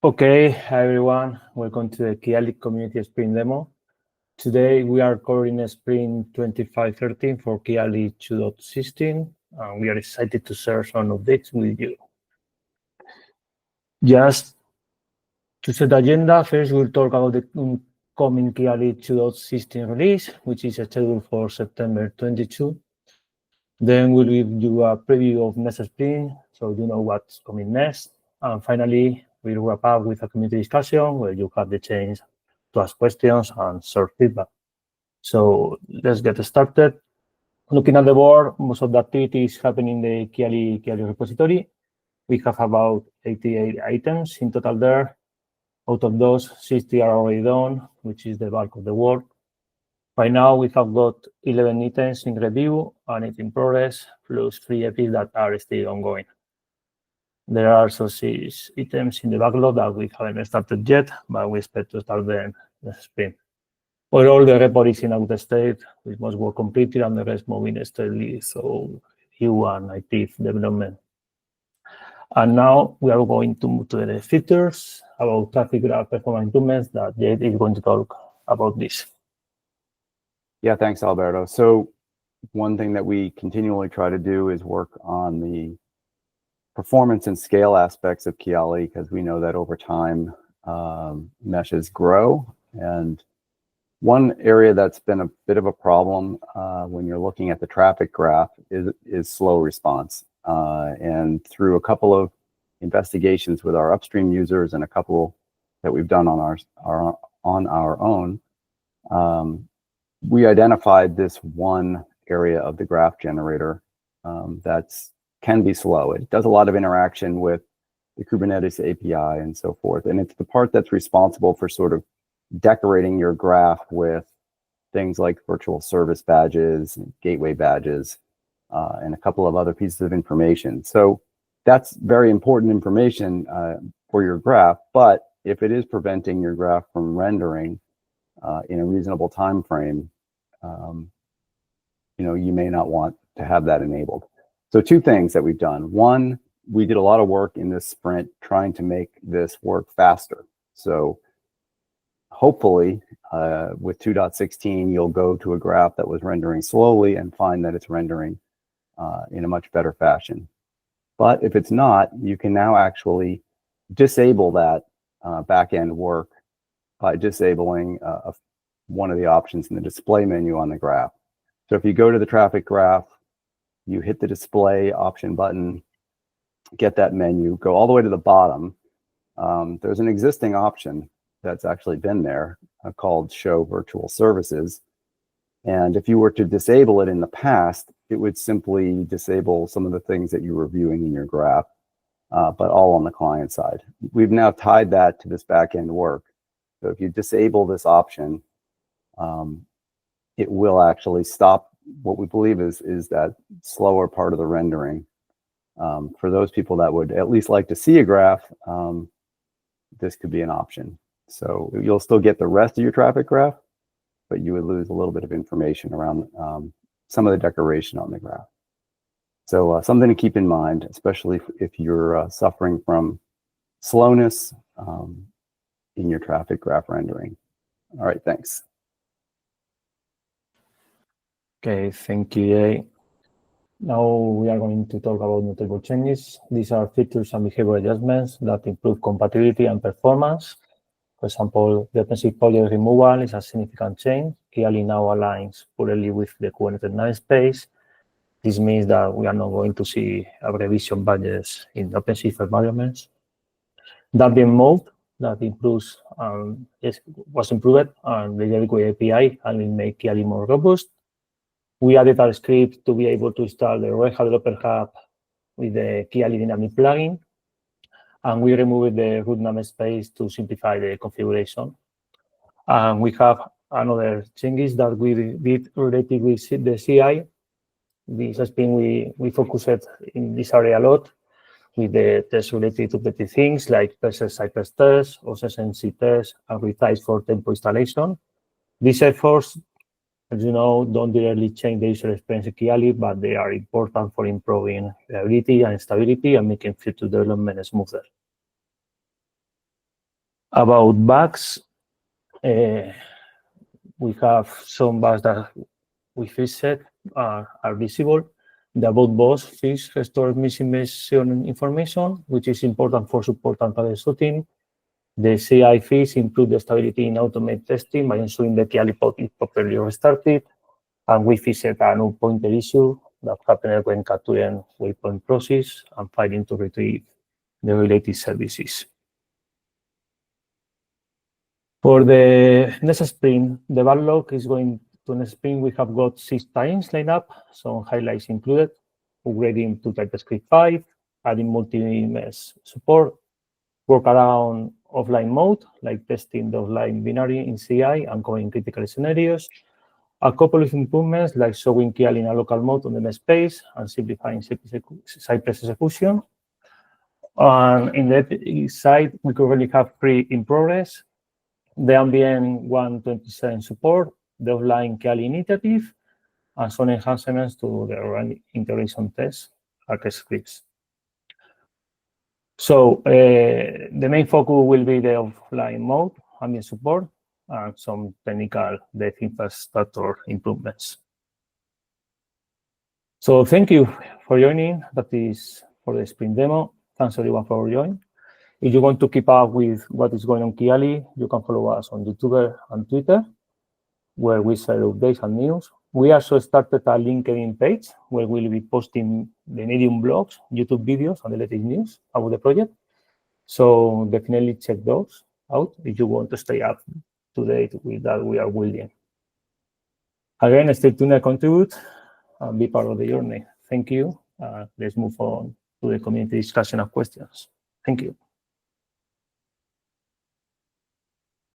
Okay, hi everyone. Welcome to the Kiali Community Sprint Demo. Today we are covering Sprint 2513 for Kiali 2.16, and we are excited to share some updates with you. Just to set the agenda, first we'll talk about the incoming Kiali 2.16 release, which is scheduled for September 22. Then we'll give you a preview of next sprint, so you know what's coming next. And finally, we'll wrap up with a community discussion where you have the chance to ask questions and share feedback. So let's get started. Looking at the board, most of the activity is happening in the Kiali repository. We have about 88 items in total there. Out of those, 60 are already done, which is the bulk of the work. By now, we have got 11 items in review and 8 in progress, plus 3 epics that are still ongoing. There are also 6 items in the backlog that we haven't started yet, but we expect to start them next sprint. Overall, the repo is in out state, with most work completed and the rest moving steadily, so Q1 active development. And now we are going to move to the features about traffic graph performance improvements that Jade is going to talk about this. Yeah, thanks, Alberto. So one thing that we continually try to do is work on the performance and scale aspects of Kiali, because we know that over time, meshes grow. And one area that's been a bit of a problem when you're looking at the traffic graph is slow response. And through a couple of investigations with our upstream users and a couple that we've done on our own, we identified this one area of the graph generator that can be slow. It does a lot of interaction with the Kubernetes API and so forth. And it's the part that's responsible for sort of decorating your graph with things like virtual service badges, gateway badges, and a couple of other pieces of information. So that's very important information for your graph. But if it is preventing your graph from rendering in a reasonable time frame, you may not want to have that enabled. So 2 things that we've done. One, we did a lot of work in this sprint trying to make this work faster. So hopefully with 2.16, you'll go to a graph that was rendering slowly and find that it's rendering in a much better fashion. But if it's not, you can now actually disable that back-end work by disabling one of the options in the display menu on the graph. So if you go to the traffic graph, you hit the display option button, get that menu, go all the way to the bottom. There's an existing option that's actually been there called Show Virtual Services. And if you were to disable it in the past, it would simply disable some of the things that you were viewing in your graph, but all on the client side. We've now tied that to this back-end work. So if you disable this option, it will actually stop what we believe is that slower part of the rendering. For those people that would at least like to see a graph, this could be an option. So you'll still get the rest of your traffic graph, but you would lose a little bit of information around some of the decoration on the graph. So something to keep in mind, especially if you're suffering from slowness in your traffic graph rendering. All right, thanks. Okay, thank you, Jay. Now we are going to talk about notable changes. These are features and behavior adjustments that improve compatibility and performance. For example, the OpenShift Projects removal is a significant change. Kiali now aligns poorly with the Kubernetes namespace. This means that we are not going to see revision badges in OpenShift environments. That being moved, that improves was improved, and the gateway API and will make Kiali more robust. We added a script to be able to install the Red Hat Developer Hub with the Kiali Dynamic plugin. And we removed the root namespace to simplify the configuration. And we have another changes that we did related with the CI. This has been, we focused in this area a lot with the tests related to petty things like Perses Cypress tests, OSSMC tests, and retries for tempo installation. These efforts, as you know, don't directly change the user experience in Kiali, but they are important for improving reliability and stability and making future development smoother. About bugs, we have some bugs that we fixed are visible. The about boss fix restores missing mission information, which is important for support and troubleshooting. The CI fix improve the stability in automate testing by ensuring the Kiali pod is properly restarted. And we fixed a null pointer issue that happened when capturing waypoint process and failing to retrieve the related services. For the next sprint, the backlog is going to next sprint. We have got 6 times lined up, some highlights included: upgrading to TypeScript 5, adding multi-mesh support, work around offline mode, like testing the offline binary in CI and covering critical scenarios, a couple of improvements, like showing Kiali in a local mode on the namespace and simplifying Cypress execution. And in the side, we currently have 3 in progress: the Ambient v2.16 support, the offline Kiali initiative, and some enhancements to the integration test scripts. So the main focus will be the offline mode, Ambient support, and some technical dev infrastructure improvements. So thank you for joining. That is for the sprint demo. Thanks everyone for joining. If you want to keep up with what is going on Kiali, you can follow us on YouTube and Twitter, where we share updates and news. We also started a LinkedIn page where we'll be posting the Medium blogs, YouTube videos, and the latest news about the project. So definitely check those out if you want to stay up to date with that we are building. Again, stay tuned and contribute and be part of the journey. Thank you. Let's move on to the community discussion and questions. Thank you.